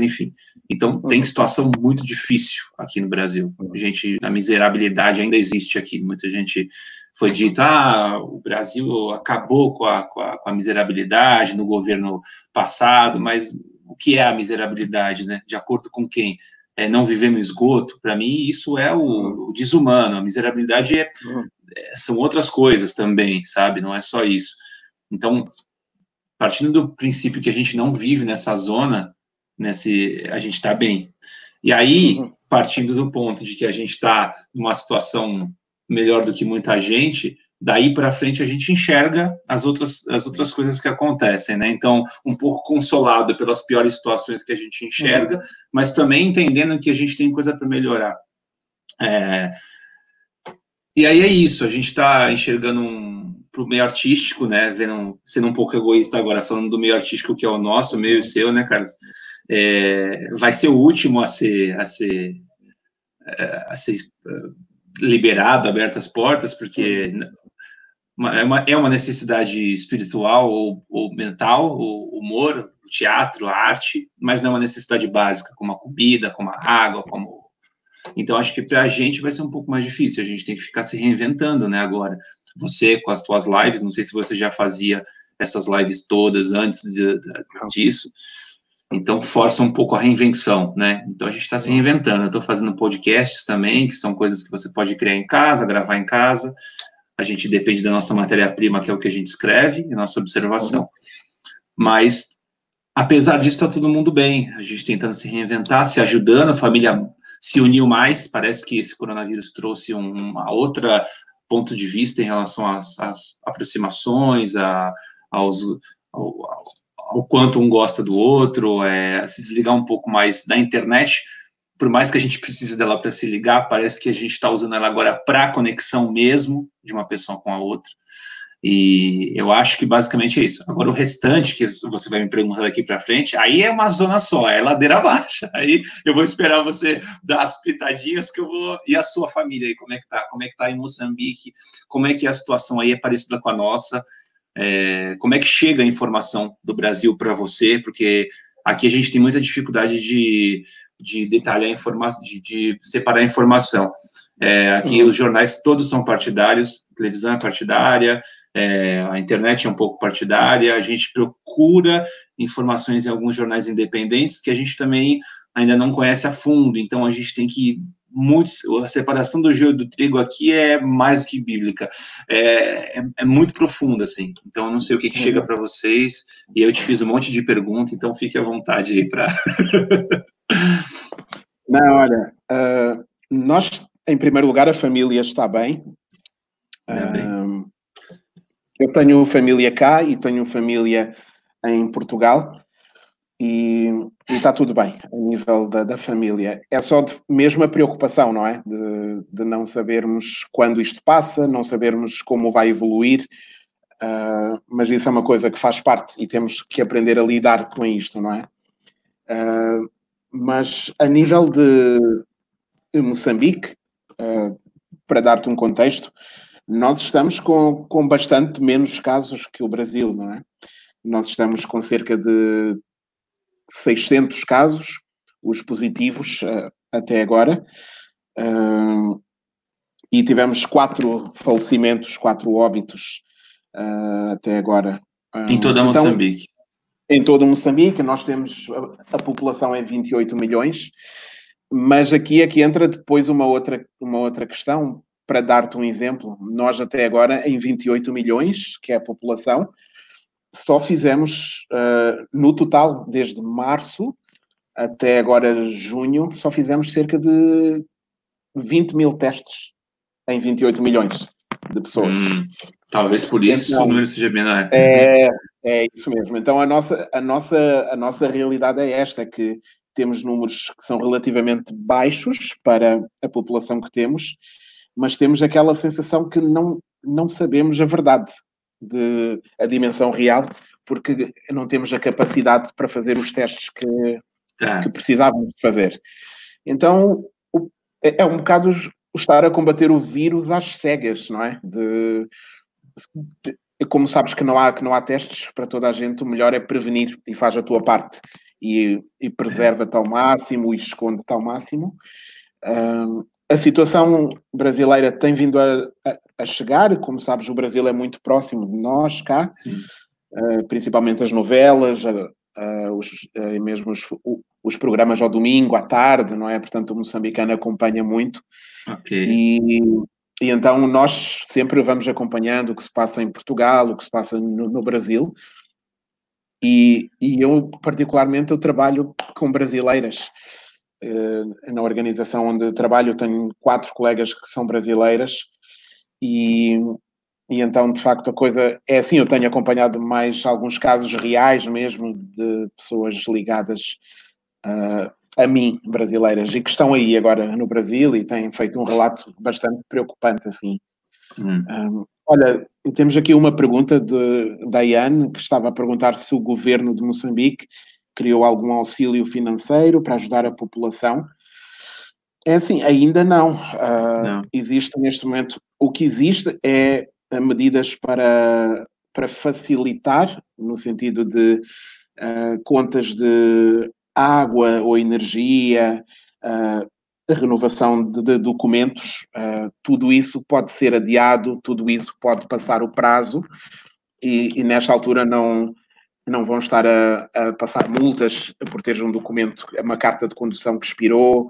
enfim. Então, tem situação muito difícil aqui no Brasil. A miserabilidade ainda existe aqui. Muita gente foi dito, o Brasil acabou com a miserabilidade no governo passado, mas o que é a miserabilidade, né? De acordo com quem? Não viver no esgoto? Para mim, isso é o desumano. A miserabilidade são outras coisas também, sabe? Não é só isso. Então, partindo do princípio que a gente não vive nessa zona, a gente está bem. E aí, partindo do ponto de que a gente está numa situação melhor do que muita gente, daí para frente a gente enxerga as outras coisas que acontecem, né? Então, um pouco consolado pelas piores situações que a gente enxerga, mas também entendendo que a gente tem coisa para melhorar. E aí é isso, a gente está enxergando para o meio artístico, né? Sendo um pouco egoísta agora, falando do meio artístico que é o nosso, o meu e o seu, né, Carlos? Vai ser o último a ser liberado, aberto as portas, porque é uma necessidade espiritual ou mental, o humor, o teatro, a arte, mas não é uma necessidade básica, como a comida, como a água, Então, acho que para a gente vai ser um pouco mais difícil, a gente tem que ficar se reinventando, né, agora. Você, com as tuas lives, não sei se você já fazia essas lives todas antes disso, então força um pouco a reinvenção, né? Então, a gente está se reinventando. Eu estou fazendo podcasts também, que são coisas que você pode criar em casa, gravar em casa. A gente depende da nossa matéria-prima, que é o que a gente escreve, e nossa observação. Mas, apesar disso, está todo mundo bem. A gente tentando se reinventar, se ajudando, a família se uniu mais. Parece que esse coronavírus trouxe uma outra ponto de vista em relação às aproximações, ao quanto um gosta do outro, se desligar um pouco mais da internet. Por mais que a gente precise dela para se ligar, parece que a gente está usando ela agora para conexão mesmo de uma pessoa com a outra. E eu acho que basicamente é isso. Agora, o restante, que você vai me perguntar daqui para frente, aí é uma zona só, é ladeira abaixo. Aí eu vou esperar você dar as pitadinhas que eu vou... E a sua família aí, como é que tá? Como é que tá em Moçambique? Como é que a situação aí é parecida com a nossa? Como é que chega a informação do Brasil para você? Porque aqui a gente tem muita dificuldade de detalhar a informação, de separar a informação. Aqui os jornais todos são partidários, a televisão é partidária, a internet é um pouco partidária, a gente procura informações em alguns jornais independentes que a gente também ainda não conhece a fundo, então a gente tem que... a separação do joio e do trigo aqui é mais do que bíblica, é muito profunda, assim, então eu não sei o que chega para vocês, e eu te fiz um monte de perguntas, então fique à vontade aí para... Não, olha, nós, em primeiro lugar, a família está bem. Eu tenho família cá e tenho família em Portugal e está tudo bem a nível da família. É só mesmo a preocupação, não é? De não sabermos quando isto passa, não sabermos como vai evoluir, mas isso é uma coisa que faz parte e temos que aprender a lidar com isto, não é? Mas a nível de Moçambique, para dar-te um contexto, nós estamos com bastante menos casos que o Brasil, não é? Nós estamos com cerca de 600 casos, os positivos até agora, e tivemos 4 falecimentos, 4 óbitos até agora. Em toda Moçambique. Em todo Moçambique, nós temos a população em 28 milhões, mas aqui entra depois uma outra questão. Para dar-te um exemplo, nós até agora, em 28 milhões, que é a população, só fizemos, no total, desde março até agora junho, só fizemos cerca de 20 mil testes em 28 milhões de pessoas. Talvez por isso então, o número seja menor. É isso mesmo. Então, a nossa realidade é esta, que temos números que são relativamente baixos para a população que temos, mas temos aquela sensação que não sabemos a verdade, a dimensão real, porque não temos a capacidade para fazer os testes que precisávamos de fazer. Então, é um bocado estar a combater o vírus às cegas, não é? Como sabes que não há testes para toda a gente, o melhor é prevenir e faz a tua parte. e preserva-te ao máximo e esconde-te ao máximo. A situação brasileira tem vindo a chegar, como sabes, o Brasil é muito próximo de nós cá, principalmente as novelas, mesmo os programas ao domingo, à tarde, não é? Portanto, o moçambicano acompanha muito. E então nós sempre vamos acompanhando o que se passa em Portugal, o que se passa no Brasil. E eu, particularmente, eu trabalho com brasileiras. Na organização onde trabalho, tenho 4 colegas que são brasileiras e então, de facto, a coisa é assim. Eu tenho acompanhado mais alguns casos reais mesmo de pessoas ligadas a mim, brasileiras, e que estão aí agora no Brasil e têm feito um relato bastante preocupante, assim. Olha, temos aqui uma pergunta da Iane, que estava a perguntar se o governo de Moçambique criou algum auxílio financeiro para ajudar a população. É assim, ainda não. Não. Existe neste momento, o que existe é medidas para facilitar, no sentido de contas de água ou energia, a renovação de documentos, tudo isso pode ser adiado, tudo isso pode passar o prazo e nesta altura não vão estar a passar multas por teres um documento, uma carta de condução que expirou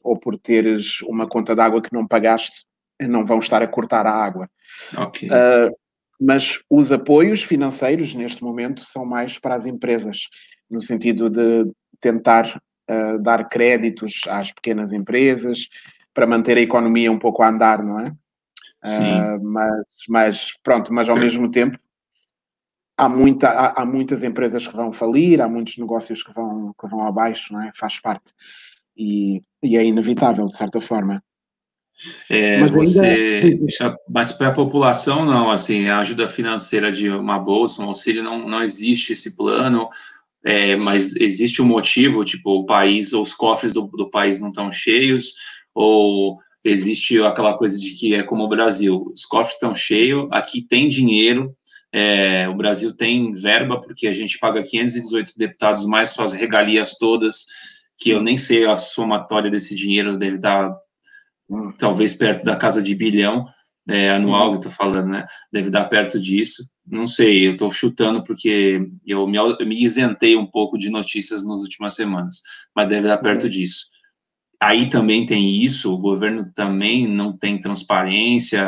ou por teres uma conta de água que não pagaste, não vão estar a cortar a água. Mas os apoios financeiros, neste momento, são mais para as empresas, no sentido de tentar dar créditos às pequenas empresas para manter a economia um pouco a andar, não é? Sim. Mas ao mesmo tempo há muitas empresas que vão falir, há muitos negócios que vão abaixo, não é? Faz parte. E é inevitável, de certa forma. Mas para a população, não, assim, a ajuda financeira de uma bolsa, um auxílio, não existe esse plano, mas existe um motivo, tipo, o país, ou os cofres do país não estão cheios, ou existe aquela coisa de que é como o Brasil, os cofres estão cheios, aqui tem dinheiro, o Brasil tem verba, porque a gente paga 518 deputados, mais suas regalias todas, que eu nem sei a somatória desse dinheiro, deve dar talvez perto da casa de bilhão anual que eu tô falando, né? Deve dar perto disso. Não sei, eu estou chutando porque eu me isentei um pouco de notícias nas últimas semanas, mas deve dar perto disso. Aí também tem isso, o governo também não tem transparência,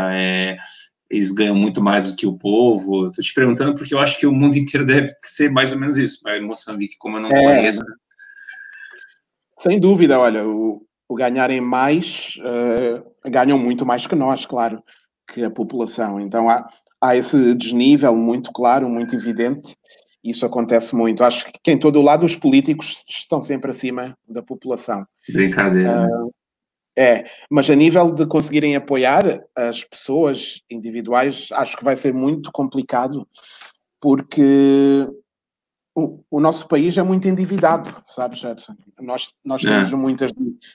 eles ganham muito mais do que o povo. Estou te perguntando porque eu acho que o mundo inteiro deve ser mais ou menos isso, mas em Moçambique, como eu não conheço... Sem dúvida, olha, o ganharem mais, ganham muito mais que nós, claro, que a população. Então há esse desnível muito claro, muito evidente. Isso acontece muito. Acho que em todo o lado os políticos estão sempre acima da população. Brincadeira. Mas a nível de conseguirem apoiar as pessoas individuais, acho que vai ser muito complicado, porque o nosso país é muito endividado, sabes, Edson? Nós temos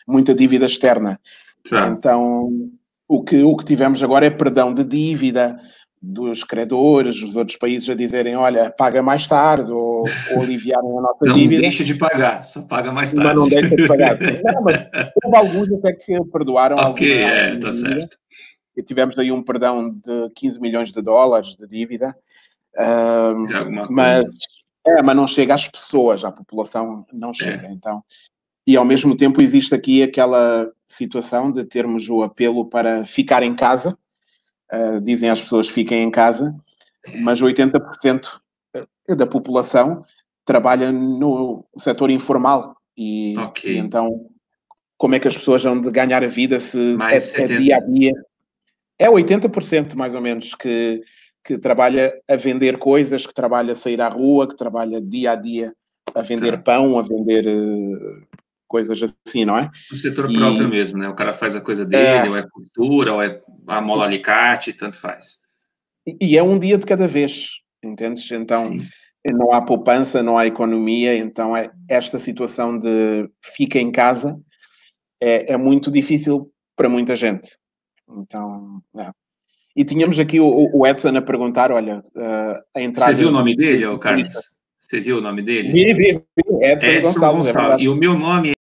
muita dívida externa. Então, o que tivemos agora é perdão de dívida dos credores, os outros países a dizerem, olha, paga mais tarde, ou aliviarem a nossa dívida. Não deixa de pagar, só paga mais tarde. Mas não deixa de pagar. Não, mas houve alguns até que perdoaram alguma tá certo. E tivemos aí um perdão de 15 milhões de dólares de dívida. Mas não chega às pessoas, à população não chega. Então, e ao mesmo tempo existe aqui aquela situação de termos o apelo para ficar em casa. Dizem às pessoas fiquem em casa, mas 80% da população trabalha no setor informal e então como é que as pessoas vão de ganhar a vida se é dia a dia? É 80% mais ou menos que trabalha a vender coisas, que trabalha a sair à rua, que trabalha dia a dia a vender pão, a vender coisas assim, não é? O setor próprio mesmo, né? O cara faz a coisa dele, ou é cultura, ou é a mola alicate, tanto faz. E é um dia de cada vez, entendes? Então, não há poupança, não há economia, então esta situação de fica em casa é muito difícil para muita gente. Então, E tínhamos aqui o Edson a perguntar, olha, a entrada... Você viu o nome dele, Carlos? Você viu o nome dele? Vi. Edson Gonçalves. E o meu nome